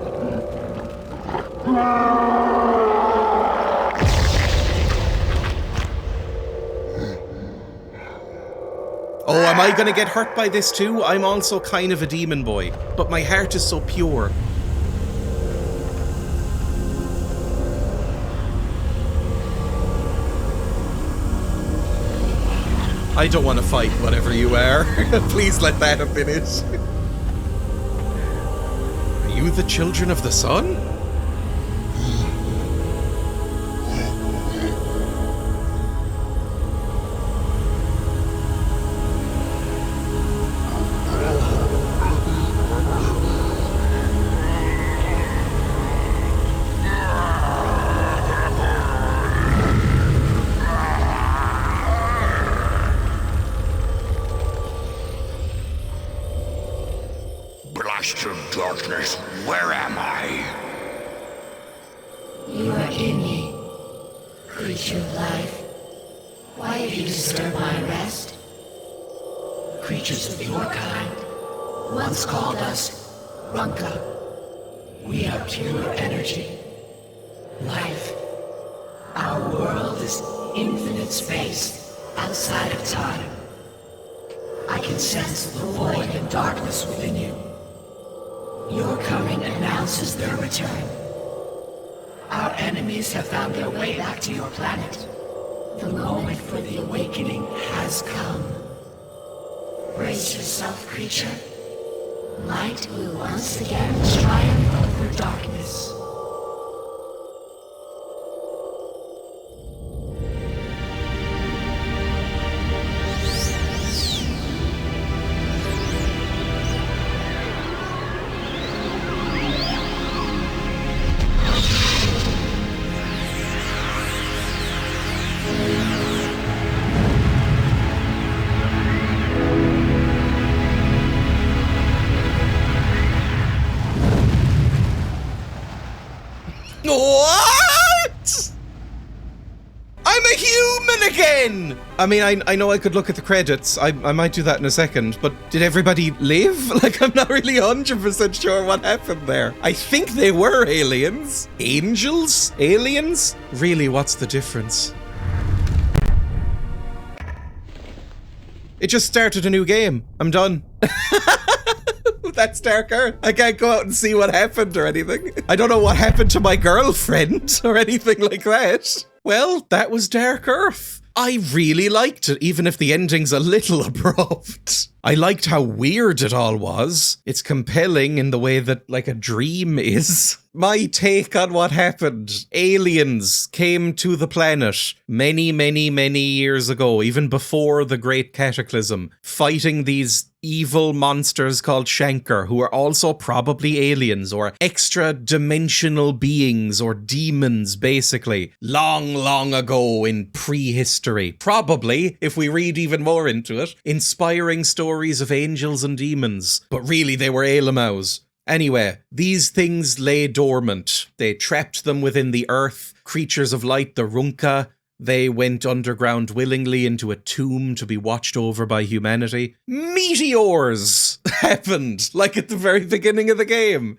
Oh, am I gonna get hurt by this too? I'm also kind of a demon boy, but my heart is so pure. I don't want to fight whatever you are. Please let that have been it. Are you the children of the sun? Master of Darkness, where am I? You are in me, creature of life. Why have you disturbed my rest? Creatures of your kind once called us Runka. We are pure energy, life. Our world is infinite space outside of time. I can sense the void and darkness within you. Your coming announces their return. Our enemies have found their way back to your planet. The moment for the awakening has come. Brace yourself, creature. Light will once again triumph over darkness. What? I'm a human again! I mean, I know I could look at the credits. I might do that in a second, but did everybody live? Like, I'm not really 100% sure what happened there. I think they were aliens. Angels? Aliens? Really, what's the difference? It just started a new game. I'm done. That's Dark Earth. I can't go out and see what happened or anything. I don't know what happened to my girlfriend or anything like that. Well, that was Dark Earth. I really liked it, even if the ending's a little abrupt. I liked how weird it all was. It's compelling in the way that, like, a dream is. My take on what happened. Aliens came to the planet many, many, many years ago, even before the Great Cataclysm, fighting these evil monsters called Shankar, who are also probably aliens or extra-dimensional beings or demons, basically. Long, long ago in prehistory. Probably, if we read even more into it, inspiring stories of angels and demons. But really, they were Alamows. Anyway, these things lay dormant. They trapped them within the earth. Creatures of light, the Runka, they went underground willingly into a tomb to be watched over by humanity. Meteors happened, like at the very beginning of the game.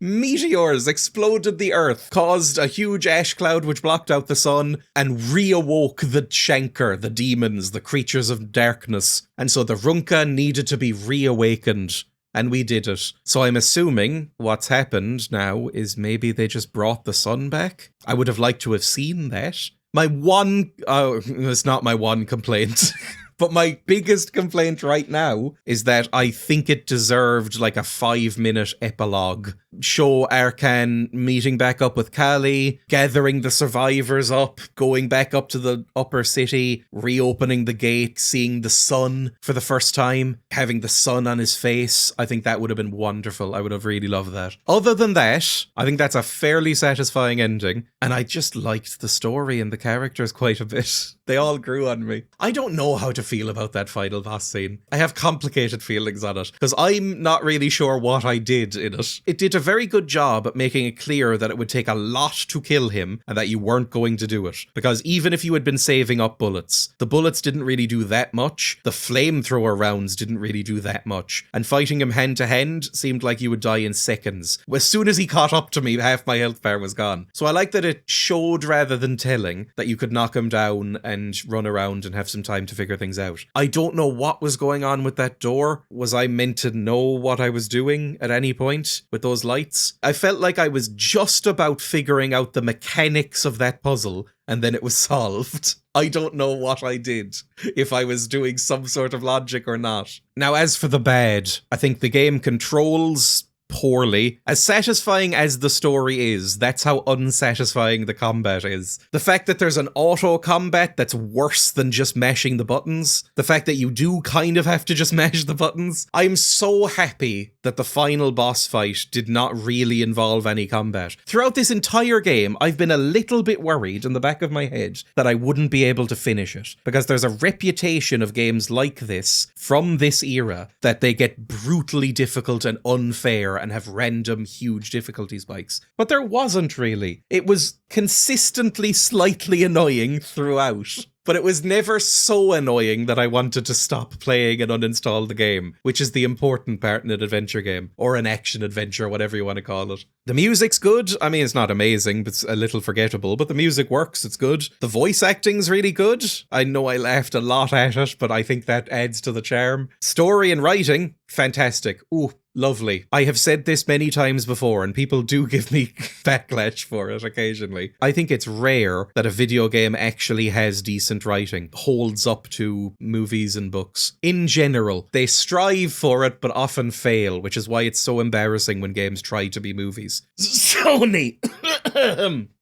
Meteors exploded the earth, caused a huge ash cloud which blocked out the sun, and reawoke the Shankar, the demons, the creatures of darkness. And so the Runka needed to be reawakened. And we did it. So I'm assuming what's happened now is maybe they just brought the sun back. I would have liked to have seen that. It's not my one complaint. But my biggest complaint right now is that I think it deserved like a 5-minute epilogue. Show Arkhan meeting back up with Kali, gathering the survivors up, going back up to the upper city, reopening the gate, seeing the sun for the first time, having the sun on his face. I think that would have been wonderful. I would have really loved that. Other than that, I think that's a fairly satisfying ending. And I just liked the story and the characters quite a bit. They all grew on me. I don't know how to feel about that final boss scene. I have complicated feelings on it, because I'm not really sure what I did in it. It did a very good job at making it clear that it would take a lot to kill him and that you weren't going to do it. Because even if you had been saving up bullets, the bullets didn't really do that much. The flamethrower rounds didn't really do that much. And fighting him hand to hand seemed like you would die in seconds. As soon as he caught up to me, half my health bar was gone. So I like that it showed rather than telling that you could knock him down and run around and have some time to figure things out. I don't know what was going on with that door. Was I meant to know what I was doing at any point with those lights? I felt like I was just about figuring out the mechanics of that puzzle and then it was solved. I don't know what I did, if I was doing some sort of logic or not. Now, as for the bad, I think the game controls poorly. As satisfying as the story is, that's how unsatisfying the combat is. The fact that there's an auto combat that's worse than just mashing the buttons. The fact that you do kind of have to just mash the buttons. I'm so happy that the final boss fight did not really involve any combat. Throughout this entire game, I've been a little bit worried in the back of my head that I wouldn't be able to finish it, because there's a reputation of games like this from this era that they get brutally difficult and unfair and have random huge difficulty spikes. But there wasn't really. It was consistently slightly annoying throughout. But it was never so annoying that I wanted to stop playing and uninstall the game, which is the important part in an adventure game, or an action-adventure, whatever you want to call it. The music's good. I mean, it's not amazing, but it's a little forgettable, but the music works, it's good. The voice acting's really good. I know I laughed a lot at it, but I think that adds to the charm. Story and writing, fantastic. Ooh, lovely. I have said this many times before, and people do give me backlash for it occasionally. I think it's rare that a video game actually has decent writing, holds up to movies and books. In general, they strive for it, but often fail, which is why it's so embarrassing when games try to be movies. Sony!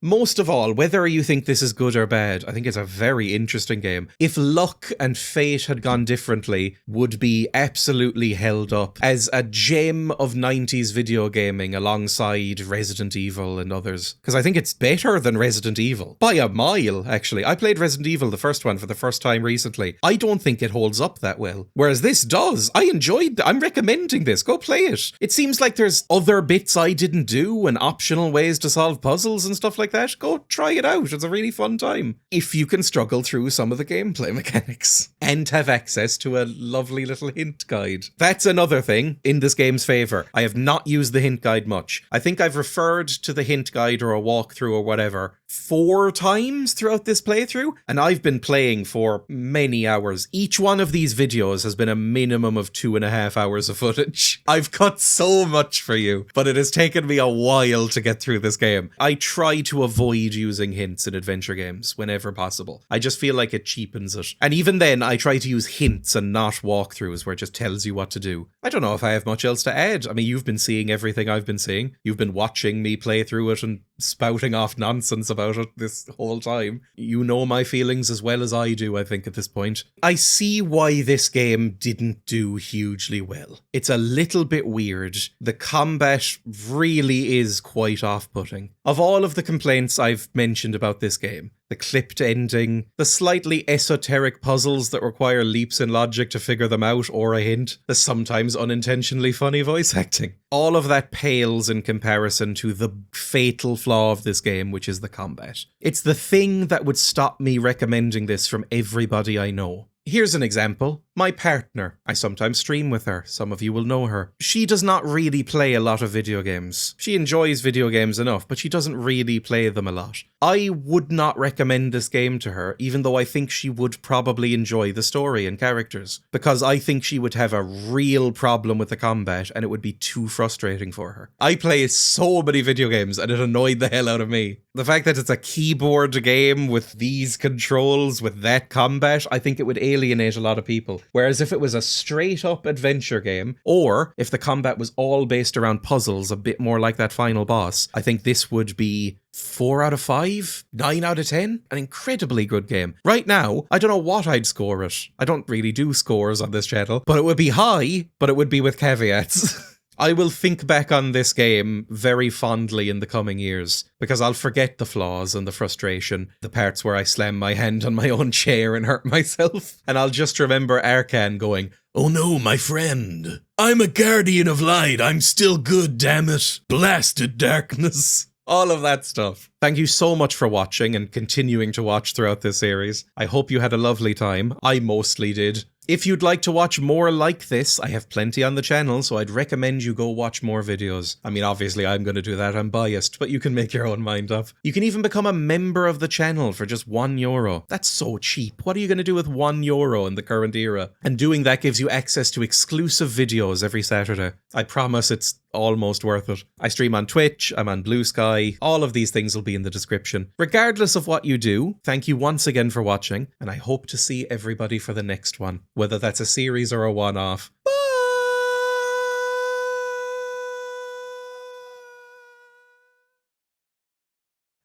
Most of all, whether you think this is good or bad, I think it's a very interesting game. If luck and fate had gone differently, would be absolutely held up as a gem of 90s video gaming alongside Resident Evil and others. Because I think it's better than Resident Evil. By a mile, actually. I played Resident Evil, the first one, for the first time recently. I don't think it holds up that well. Whereas this does. I enjoyed I'm recommending this. Go play it. It seems like there's other bits I didn't do and optional ways to solve puzzles and stuff like that. Go try it out. It's a really fun time. If you can struggle through some of the gameplay mechanics and have access to a lovely little hint guide. That's another thing in this game's favour. I have not used the hint guide much. I think I've referred to the hint guide or a walkthrough or whatever 4 times throughout this playthrough, and I've been playing for many hours. Each one of these videos has been a minimum of 2.5 hours of footage. I've cut so much for you, but it has taken me a while to get through this game. I try to avoid using hints in adventure games whenever possible. I just feel like it cheapens it. And even then, I try to use hints and not walkthroughs where it just tells you what to do. I don't know if I have much else to add. I mean, you've been seeing everything I've been seeing. You've been watching me play through it and spouting off nonsense about it this whole time. You know my feelings as well as I do, I think, at this point. I see why this game didn't do hugely well. It's a little bit weird. The combat really is quite off-putting. Of all of the complaints I've mentioned about this game, the clipped ending, the slightly esoteric puzzles that require leaps in logic to figure them out or a hint, the sometimes unintentionally funny voice acting. All of that pales in comparison to the fatal flaw of this game, which is the combat. It's the thing that would stop me recommending this from everybody I know. Here's an example. My partner. I sometimes stream with her. Some of you will know her. She does not really play a lot of video games. She enjoys video games enough, but she doesn't really play them a lot. I would not recommend this game to her, even though I think she would probably enjoy the story and characters, because I think she would have a real problem with the combat and it would be too frustrating for her. I play so many video games and it annoyed the hell out of me. The fact that it's a keyboard game with these controls, with that combat, I think it would alienate a lot of people. Whereas if it was a straight up adventure game, or if the combat was all based around puzzles, a bit more like that final boss, I think this would be 4 out of 5, 9 out of 10, an incredibly good game. Right now, I don't know what I'd score it. I don't really do scores on this channel, but it would be high, but it would be with caveats. I will think back on this game very fondly in the coming years, because I'll forget the flaws and the frustration, the parts where I slam my hand on my own chair and hurt myself, and I'll just remember Arkhan going, "Oh no, my friend. I'm a guardian of light. I'm still good, damn it. Blasted darkness." All of that stuff. Thank you so much for watching and continuing to watch throughout this series. I hope you had a lovely time. I mostly did. If you'd like to watch more like this, I have plenty on the channel, so I'd recommend you go watch more videos. I mean, obviously I'm going to do that, I'm biased, but you can make your own mind up. You can even become a member of the channel for just €1. That's so cheap. What are you going to do with €1 in the current era? And doing that gives you access to exclusive videos every Saturday. I promise it's almost worth it. I stream on Twitch, I'm on Blue Sky, all of these things will be in the description. Regardless of what you do, thank you once again for watching, and I hope to see everybody for the next one, whether that's a series or a one-off. Bye!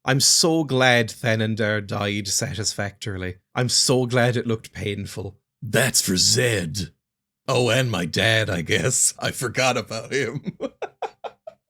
I'm so glad Thenandar died satisfactorily. I'm so glad it looked painful. That's for Zed. Oh, and my dad, I guess. I forgot about him.